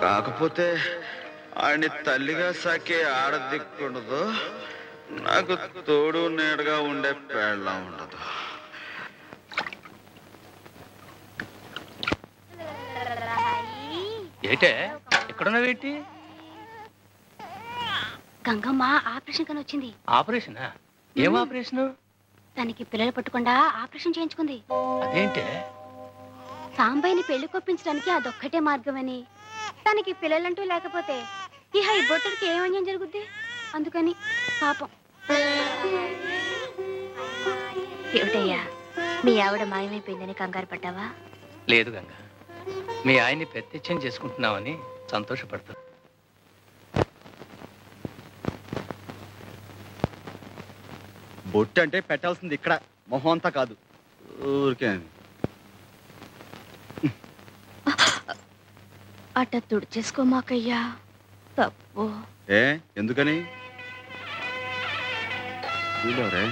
కాకపోతే ఆయన్ని తల్లిగా సాకే ఆడదిక్కుండదు, నాకు తోడు నీడగా ఉండే పేళ్ళ ఉండదు. ఏటే ఎక్కడున్నావేంటి? గంగమ్మ ఆపరేషన్ కని వచ్చింది. ఆపరేషనా? ఏం ఆపరేషన్? తనకి పిల్లలు పట్టకుండా ఆపరేషన్ చేయించుకుంది. అదేంటే? సాంబయ్యని పెళ్లి కొప్పించడానికి అదొక్కటే మార్గమని. తనకి పిల్లలంటూ లేకపోతే ఇహ ఈ బొట్టడికి ఏమన్యం జరుగుద్ది, అందుకని పాపం. ఏమిటయ్యా, మీ ఆవిడ మాయమైపోయిందని కంగారు పడ్డావా? లేదు గంగ, మీ ఆయన్ని ప్రత్యక్షం చేసుకుంటున్నామని సంతోషపడతాను. బొట్టు అంటే పెట్టాల్సింది ఇక్కడ, మొహం అంతా కాదు. ఊరికే అట్ట తుడిచేసుకోమాకయ్యా, తప్పు. ఎందుకని? వీళ్ళెవరే?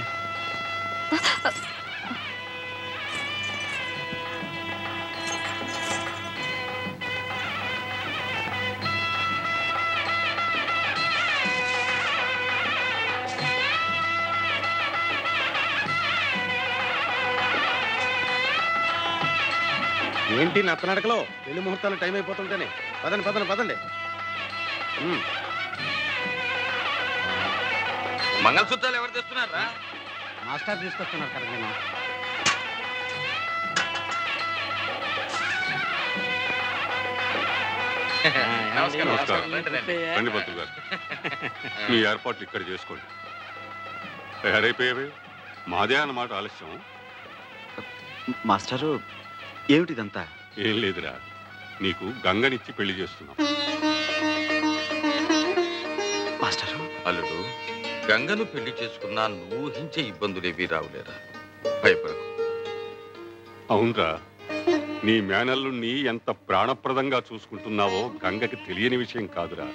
ఏంటి నత్తనడకలో పెళ్లి ముహూర్తాలు టైం అయిపోతుంటేనే? పదండి పదండి పదండి. మంగళసూత్రాలు ఎవరు తెస్తున్నారా? మాస్టర్ తీసుకొస్తున్నారు కదా. నేను రండి పంతులు గారు, మీ ఏర్పాట్లు ఇక్కడ చేసుకోండి. తయారైపోయావే? మాదే అన్నమాట ఆలస్యం. మాస్టరు, ఏమిటిదంతా? ఏం లేదురా, నీకు గంగనిచ్చి పెళ్లి చేస్తున్నాం. మాస్టరు, అల్లుడు, గంగను పెళ్లి చేసుకున్నా నువ్వు ఊహించే ఇబ్బందులేవి రావులేరా, భయపడకు. అవునరా, నీ మేనల్లుణ్ణి ఎంత ప్రాణప్రదంగా చూసుకుంటున్నావో గంగకి తెలియని విషయం కాదురా.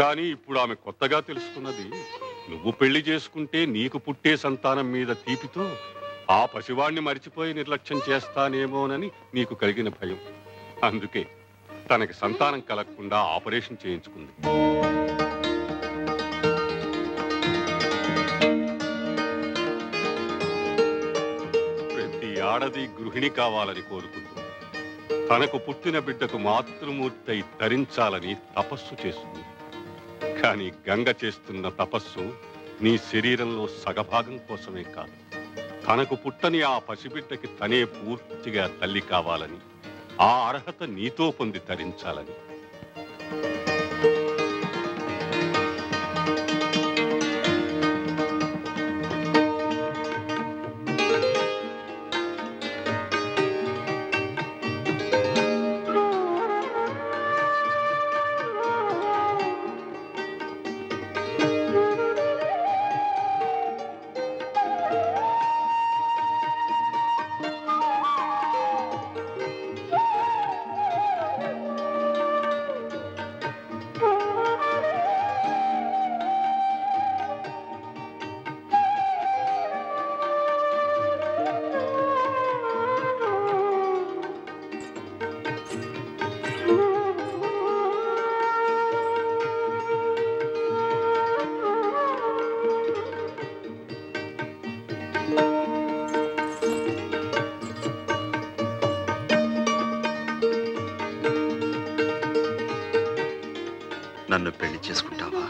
కానీ ఇప్పుడు ఆమె కొత్తగా తెలుసుకున్నది, నువ్వు పెళ్లి చేసుకుంటే నీకు పుట్టే సంతానం మీద తీపితో ఆ పసివాణ్ణి మరిచిపోయి నిర్లక్ష్యం చేస్తానేమోనని నీకు కలిగిన భయం. అందుకే తనకి సంతానం కలగకుండా ఆపరేషన్ చేయించుకుంది. ప్రతి ఆడది గృహిణి కావాలని కోరుకుంటుంది. తనకు పుట్టిన బిడ్డకు మాతృమూర్తి ధరించాలని తపస్సు చేస్తుంది. కానీ గంగ చేస్తున్న తపస్సు నీ శరీరంలో సగభాగం కోసమే కాదు, తనకు పుట్టని ఆ పసిబిడ్డకి తనే పూర్తిగా తల్లి కావాలని, ఆ అర్హత నీతో పొంది తరించాలని. నన్ను పెళ్లి చేసుకుంటావా?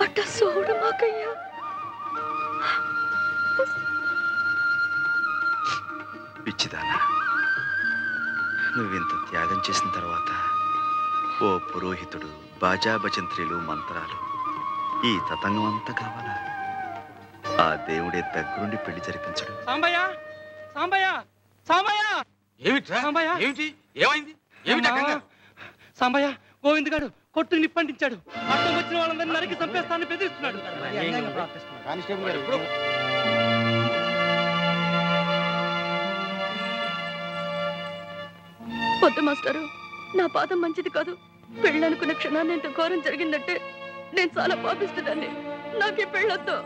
అట్ట సోడు మాకయ్యా. పిచ్చిదానా, నువ్వింత త్యాగం చేసిన తర్వాత ఓ పురోహితుడు, బాజా భజంత్రీలు, మంత్రాలు, ఈ తతంగం అంతా కావాలా? ఆ దేవుడే దగ్గరుండి పెళ్లి జరిపించడు. సాంబయ్య, సాంబయ్య, సాంబయ్య! ఏమిటి? ఏమైంది? సాంబయ్య, గోవింద్ గారు కొట్టు నిప్పంటించాడు. అర్థం వచ్చిన వాళ్ళందరినీ నరికి చంపేస్తానని బెదిరిస్తున్నాడు. వద్దు మాస్టారు, నా పాదం మంచిది కాదు. పెళ్ళనుకున్న క్షణాన్ని ఎంత ఘోరం జరిగిందంటే నేను చాలా పాపిస్తున్నాను. నాకే పెళ్ళొద్దు.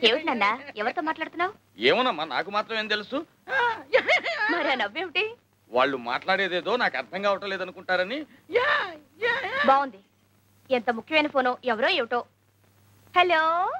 ఏమిటి నాన్న ఎవరితో మాట్లాడుతున్నావు? ఏమోనమ్మా, నాకు మాత్రం ఏం తెలుసు. మరి ఆ నవ్వేమిటి? వాళ్ళు మాట్లాడేదేదో నాకు అర్థం కావటం లేదనుకుంటారని. బాగుంది. ఎంత ముఖ్యమైన ఫోనో, ఎవరో ఏమిటో. హలో.